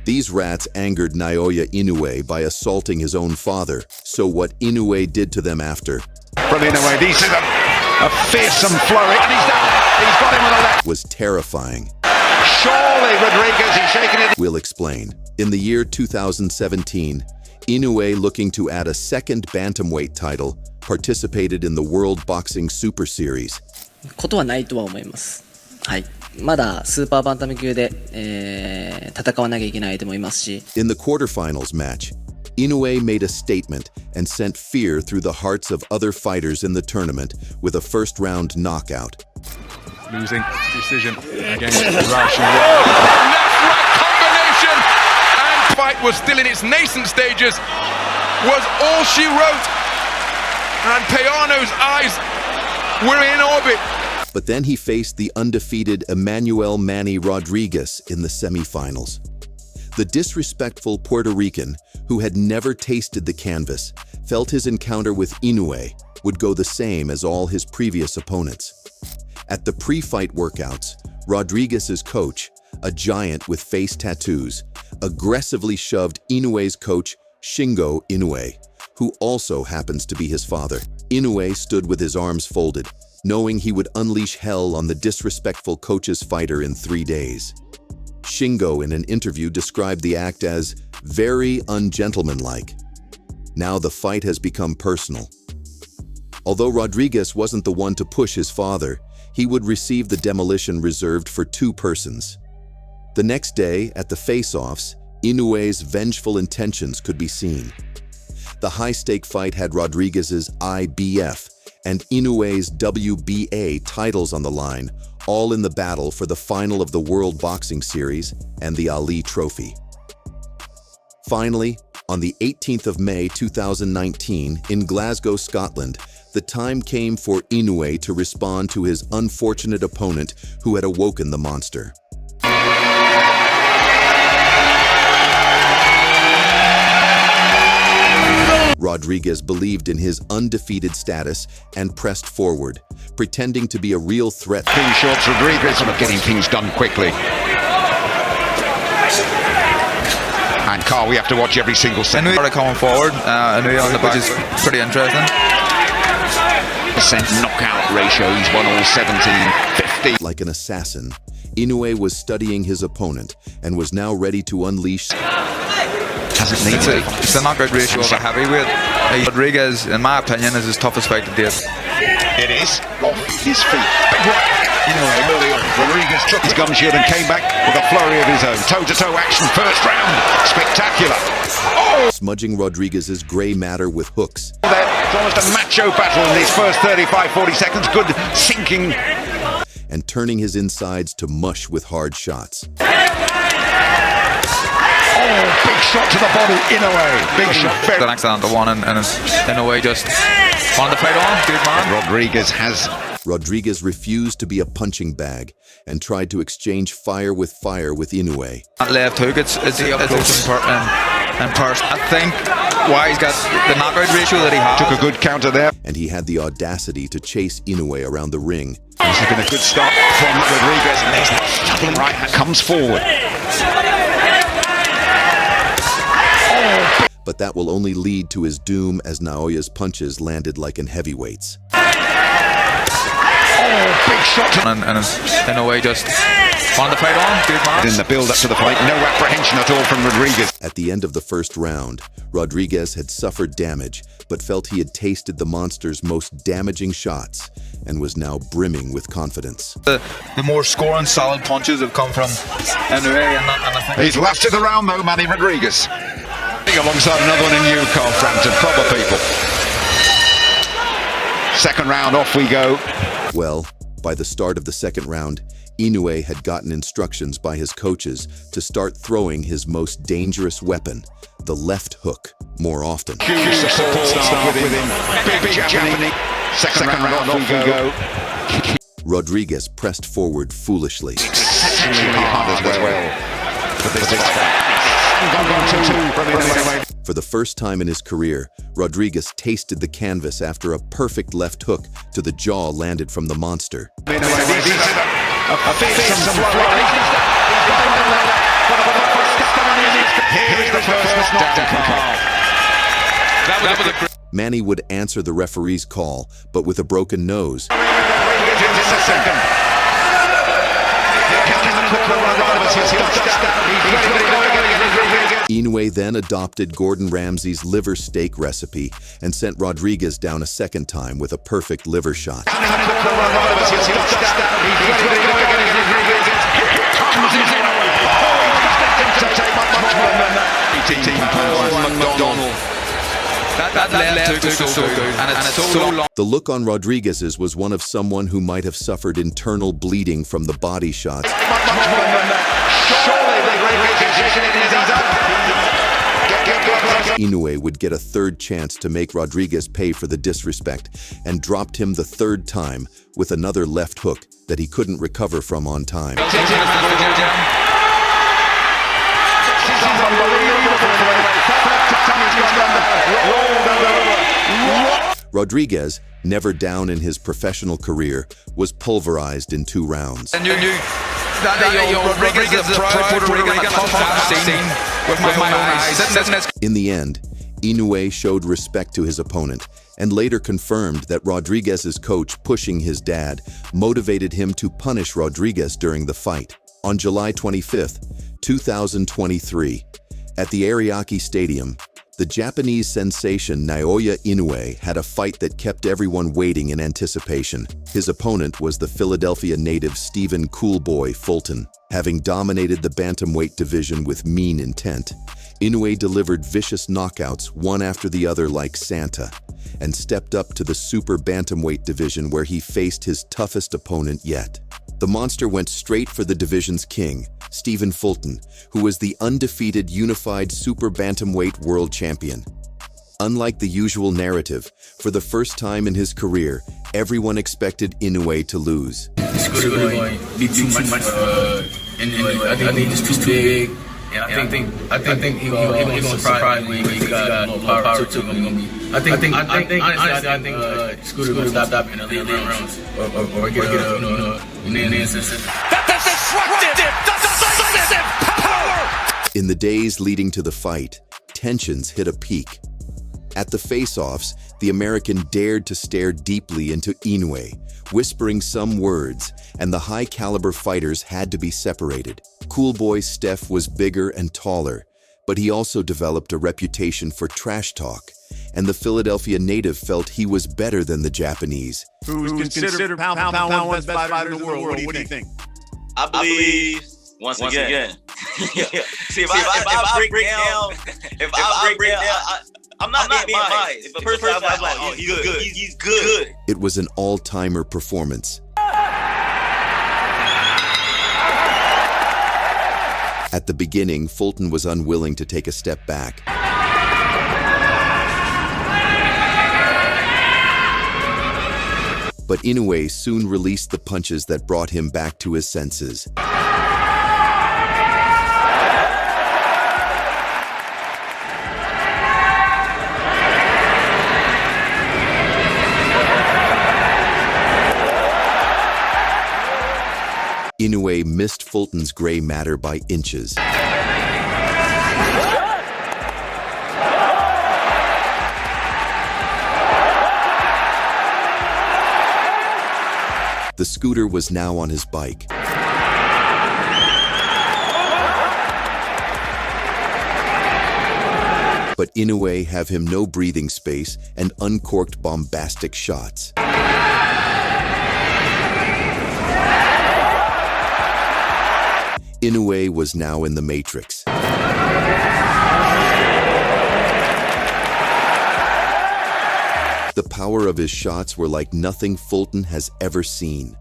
These rats angered Naoya Inoue by assaulting his own father. So what Inoue did to them after from Inoue, these is a fearsome flurry, and he's done it. He's got him on the left. Was terrifying. Surely Rodriguez, he's shaking it. We'll explain. In the year 2017, Inoue, looking to add a second bantamweight title, participated in the World Boxing Super Series. ことはないとは思います。はい。まだスーパーバンタム級で、戦わなきゃいけない相手もいますし。In the quarterfinals match, Inoue made a statement and sent fear through the hearts of other fighters in the tournament with a first-round knockout. Losing decision against Rush. Left-right combination, and fight was still in its nascent stages. Was all she wrote, and Peano's eyes were in orbit. But then he faced the undefeated Emmanuel Manny Rodriguez in the semifinals. The disrespectful Puerto Rican, who had never tasted the canvas, felt his encounter with Inoue would go the same as all his previous opponents. At the pre-fight workouts, Rodriguez's coach, a giant with face tattoos, aggressively shoved Inoue's coach, Shingo Inoue, who also happens to be his father. Inoue stood with his arms folded, knowing he would unleash hell on the disrespectful coach's fighter in 3 days. Shingo, in an interview, described the act as very ungentlemanlike. Now the fight has become personal. Although Rodriguez wasn't the one to push his father, he would receive the demolition reserved for 2 persons. The next day, at the face-offs, Inoue's vengeful intentions could be seen. The high-stake fight had Rodriguez's IBF and Inoue's WBA titles on the line, all in the battle for the final of the World Boxing Series and the Ali Trophy. Finally, on the 18th of May 2019, in Glasgow, Scotland, the time came for Inoue to respond to his unfortunate opponent who had awoken the monster. Rodriguez believed in his undefeated status and pressed forward, pretending to be a real threat. Thin shorts, Rodriguez getting things done quickly. And Carl, we have to watch every single second. Inoue coming forward, Inoue on the back is pretty interesting. % knockout ratio, he's won all 17, 50. Like an assassin, Inoue was studying his opponent and was now ready to unleash. It's a knockout ratio of a heavyweight. Rodriguez, in my opinion, is his toughest fight to date. It is off his feet. Big right. Inoue early on. Rodriguez took his gum shield and came back with a flurry of his own. Toe-to-toe action, first round. Spectacular. Oh! Smudging Rodriguez's gray matter with hooks. It's almost a macho battle in these first 35-40 seconds. Good sinking. And turning his insides to mush with hard shots. Oh, big shot to the body, Inoue. Big shot. The next down to one, and Inoue just wanted to fight on. Good man. Rodriguez refused to be a punching bag and tried to exchange fire with Inoue. That left hook, it's in person. I think why he's got the knockout ratio that he has. Took a good counter there. And he had the audacity to chase Inoue around the ring. This has been a good start from Rodriguez. And there's that doubling right hand comes forward. But that will only lead to his doom as Naoya's punches landed like in heavyweights. Oh, big shot. And Inoue just wanted to fight on. Good man. In the build-up to the fight, no apprehension at all from Rodriguez. At the end of the first round, Rodriguez had suffered damage, but felt he had tasted the monster's most damaging shots and was now brimming with confidence. The more scoring solid punches have come from Inoue, and I think he's lasted the round though, Manny Rodriguez. Alongside another one in you, Carl Frampton, proper people. Second round, off we go. Well, by the start of the second round, Inoue had gotten instructions by his coaches to start throwing his most dangerous weapon, the left hook, more often. Huge support staff with him. Big Japanese. Second round, off we go. Rodriguez pressed forward foolishly. Exceptionally hard as well. For this fight. For the first time in his career, Rodriguez tasted the canvas after a perfect left hook to the jaw landed from the monster. knockdown call. That was a Manny would answer the referee's call, but with a broken nose. Just a second. Inoue then adopted Gordon Ramsay's liver steak recipe and sent Rodriguez down a second time with a perfect liver shot. That left took so good, and it's so long. The look on Rodriguez's was one of someone who might have suffered internal bleeding from the body shots. Inoue would get a third chance to make Rodriguez pay for the disrespect and dropped him the third time with another left hook that he couldn't recover from on time. Rodriguez, never down in his professional career, was pulverized in 2 rounds. And you knew that Rodriguez is a proud Puerto Rican I've seen with my own eyes. In the end, Inoue showed respect to his opponent and later confirmed that Rodriguez's coach pushing his dad motivated him to punish Rodriguez during the fight. On July 25, 2023, at the Ariake Stadium, the Japanese sensation Naoya Inoue had a fight that kept everyone waiting in anticipation. His opponent was the Philadelphia native Stephen "Coolboy" Fulton. Having dominated the bantamweight division with mean intent, Inoue delivered vicious knockouts one after the other like Santa, and stepped up to the super bantamweight division where he faced his toughest opponent yet. The monster went straight for the division's king, Stephen Fulton, who was the undefeated unified super bantamweight world champion. Unlike the usual narrative, for the first time in his career, everyone expected Inoue to lose. It's going to be too much for Inoue. I think he's too big. And I think he's going to surprise me. He got more power to him. I think Scooter will stop in the late rounds or get a unanimous. In the days leading to the fight, tensions hit a peak. At the face-offs, the American dared to stare deeply into Inoue, whispering some words, and the high-caliber fighters had to be separated. Coolboy Steph was bigger and taller, but he also developed a reputation for trash talk, and the Philadelphia native felt he was better than the Japanese. Who's considered pound one best fighter in the world. What do you think? I believe once again. See, if I break down, I'm not being biased. If a person I'm like, oh, he's good. He's good. It was an all-timer performance. At the beginning, Fulton was unwilling to take a step back. But Inoue soon released the punches that brought him back to his senses. Inoue missed Fulton's gray matter by inches. The scooter was now on his bike. But Inoue have him no breathing space and uncorked bombastic shots. Inoue was now in the matrix. The power of his shots were like nothing Fulton has ever seen.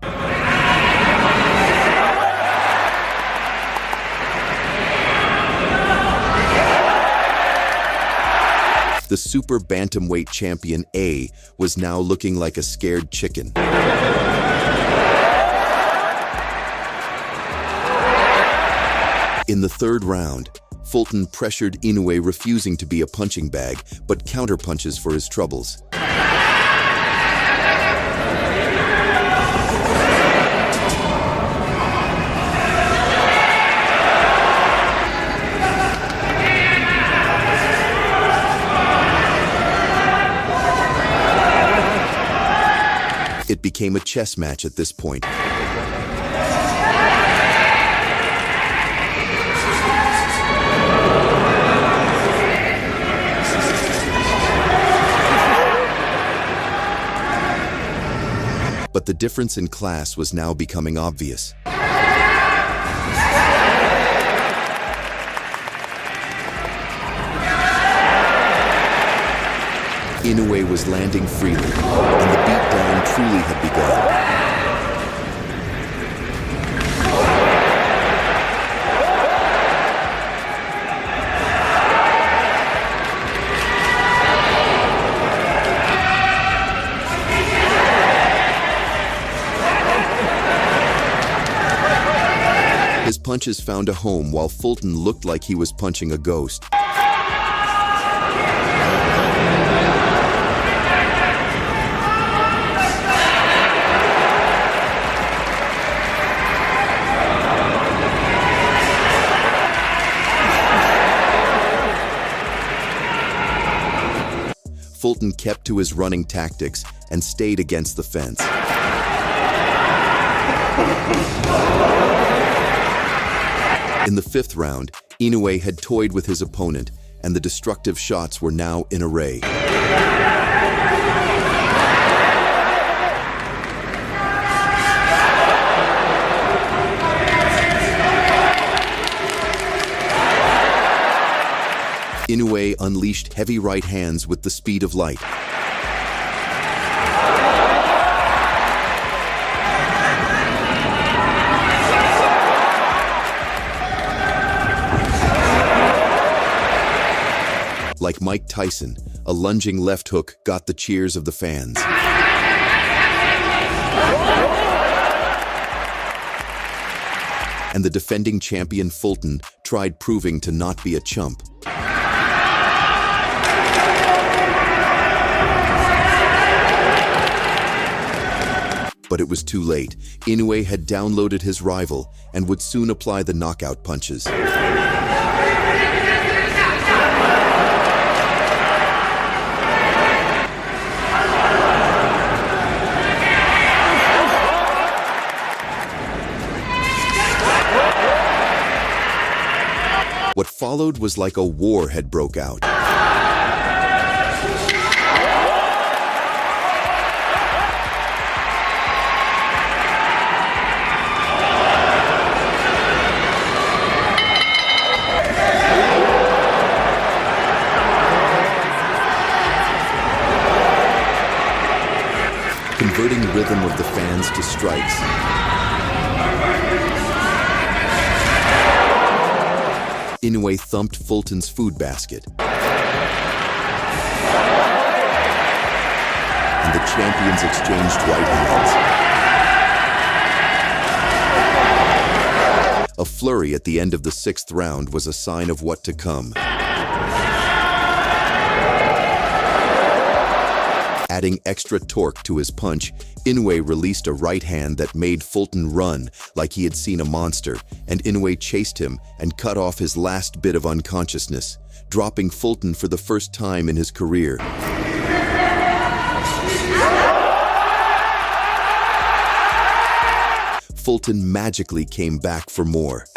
The super bantamweight champion A was now looking like a scared chicken. In the third round, Fulton pressured Inoue, refusing to be a punching bag, but counterpunches for his troubles. it became a chess match at this point. But the difference in class was now becoming obvious. Inoue was landing freely, and the beatdown truly had begun. His punches found a home while Fulton looked like he was punching a ghost. Fulton kept to his running tactics and stayed against the fence. In the fifth round, Inoue had toyed with his opponent, and the destructive shots were now in array. Inoue unleashed heavy right hands with the speed of light. Like Mike Tyson, a lunging left hook got the cheers of the fans. And the defending champion Fulton tried proving to not be a chump. But it was too late. Inoue had downloaded his rival and would soon apply the knockout punches. What followed was like a war had broke out. Converting rhythm of the fans to strikes. Inoue thumped Fulton's food basket. And the champions exchanged right hands. A flurry at the end of the sixth round was a sign of what to come. Adding extra torque to his punch, Inoue released a right hand that made Fulton run like he had seen a monster, and Inoue chased him and cut off his last bit of unconsciousness, dropping Fulton for the first time in his career. Fulton magically came back for more.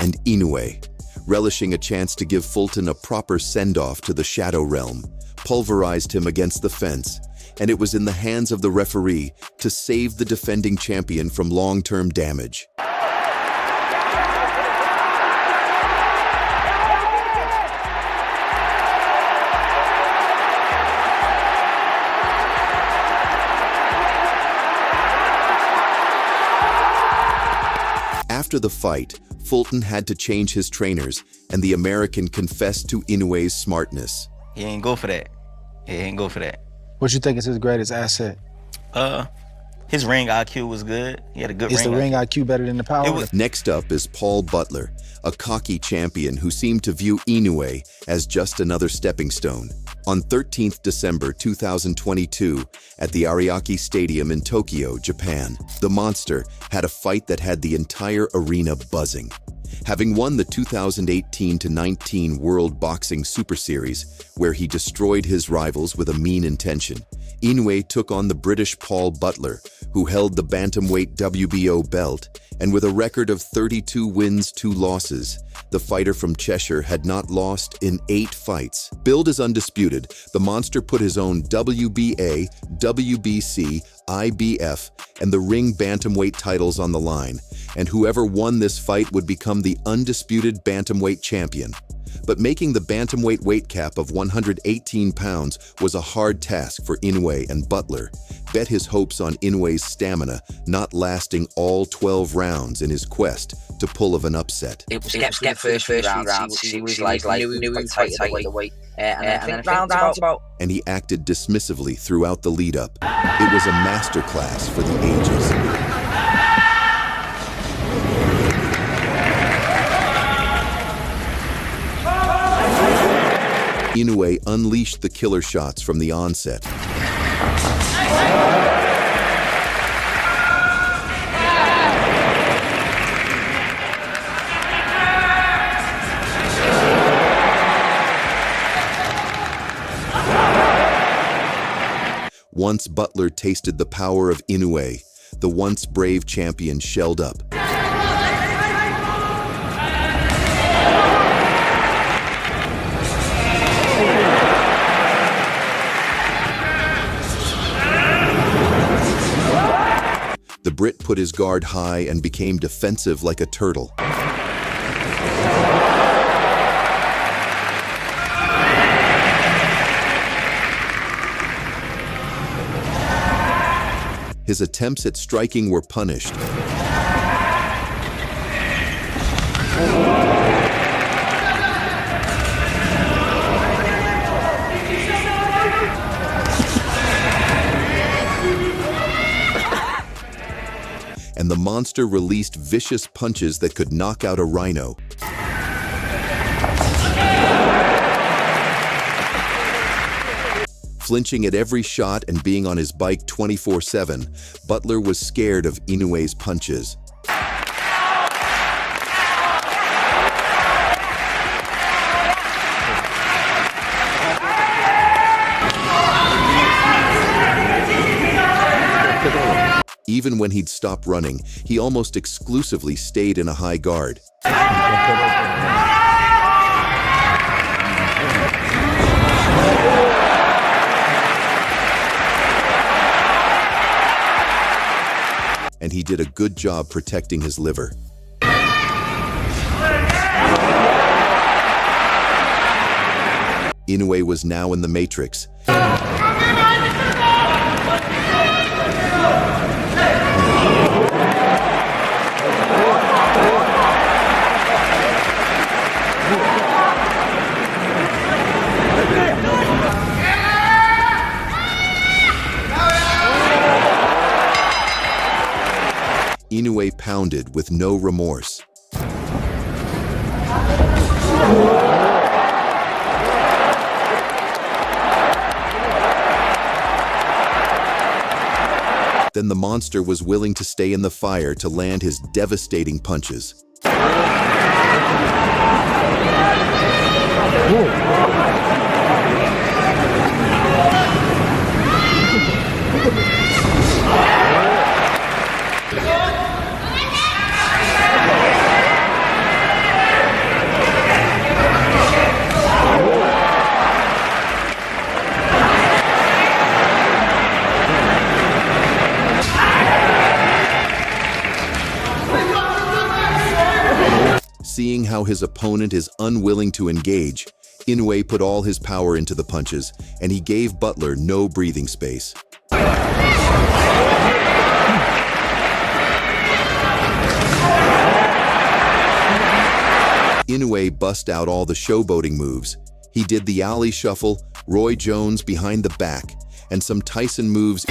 And Inoue, relishing a chance to give Fulton a proper send-off to the Shadow Realm, pulverized him against the fence, and it was in the hands of the referee to save the defending champion from long-term damage. After the fight, Fulton had to change his trainers, and the American confessed to Inoue's smartness. He ain't go for that. He ain't go for that. What you think is his greatest asset? His ring IQ was good. He had a good ring. Is the ring IQ better than the power? Next up is Paul Butler, a cocky champion who seemed to view Inoue as just another stepping stone. On 13th December 2022, at the Ariake Stadium in Tokyo, Japan, the monster had a fight that had the entire arena buzzing. Having won the 2018-19 World Boxing Super Series, where he destroyed his rivals with a mean intention, Inoue took on the British Paul Butler, who held the bantamweight WBO belt, and with a record of 32 wins, 2 losses, the fighter from Cheshire had not lost in 8 fights. Billed as undisputed, the monster put his own WBA, WBC, IBF, and the ring bantamweight titles on the line, and whoever won this fight would become the undisputed bantamweight champion. But making the bantamweight weight cap of 118 pounds was a hard task for Inoue, and Butler bet his hopes on Inoue's stamina not lasting all 12 rounds in his quest to pull of an upset. It was the first round. She was like knew he was tight the weight. And I think round about. And he acted dismissively throughout the lead-up. It was a masterclass for the ages. Inoue unleashed the killer shots from the onset. Once Butler tasted the power of Inoue, the once brave champion shelled up. The Brit put his guard high and became defensive like a turtle. His attempts at striking were punished. And the monster released vicious punches that could knock out a rhino. Flinching at every shot and being on his bike 24/7, Butler was scared of Inoue's punches. Even when he'd stop running, he almost exclusively stayed in a high guard. And he did a good job protecting his liver. Inoue was now in the Matrix. Inoue pounded with no remorse. Then the monster was willing to stay in the fire to land his devastating punches. Seeing how his opponent is unwilling to engage, Inoue put all his power into the punches, and he gave Butler no breathing space. Inoue bust out all the showboating moves. He did the alley shuffle, Roy Jones behind the back, and some Tyson moves.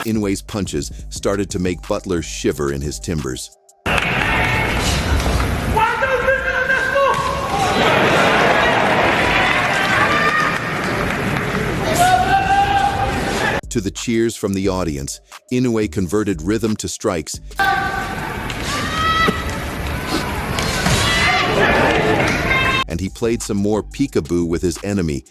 Inoue's punches started to make Butler shiver in his timbers. To the cheers from the audience, Inoue converted rhythm to strikes and he played some more peekaboo with his enemy.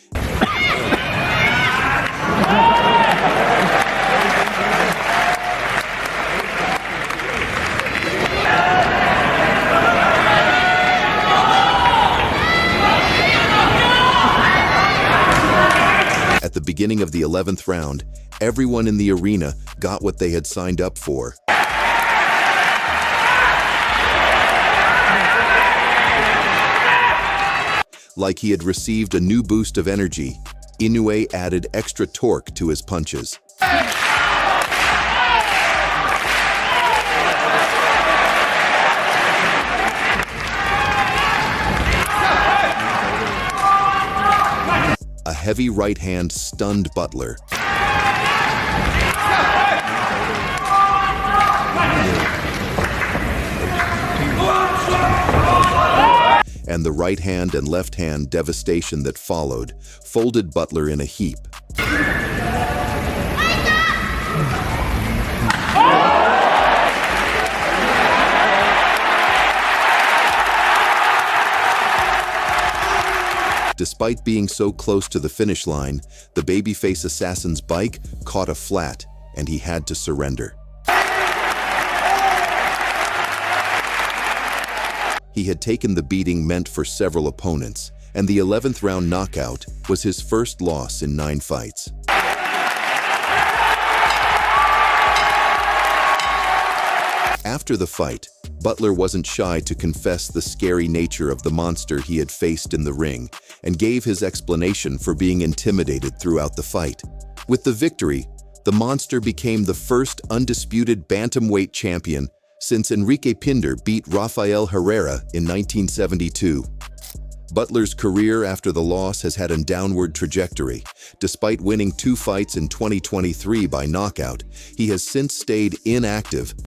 At the beginning of the 11th round, everyone in the arena got what they had signed up for. Like he had received a new boost of energy, Inoue added extra torque to his punches. A heavy right hand stunned Butler. And the right hand and left hand devastation that followed folded Butler in a heap. Despite being so close to the finish line, the babyface assassin's bike caught a flat and he had to surrender. He had taken the beating meant for several opponents, and the 11th round knockout was his first loss in 9 fights. After the fight, Butler wasn't shy to confess the scary nature of the monster he had faced in the ring and gave his explanation for being intimidated throughout the fight. With the victory, the monster became the first undisputed bantamweight champion since Enrique Pinder beat Rafael Herrera in 1972. Butler's career after the loss has had a downward trajectory. Despite winning 2 fights in 2023 by knockout, he has since stayed inactive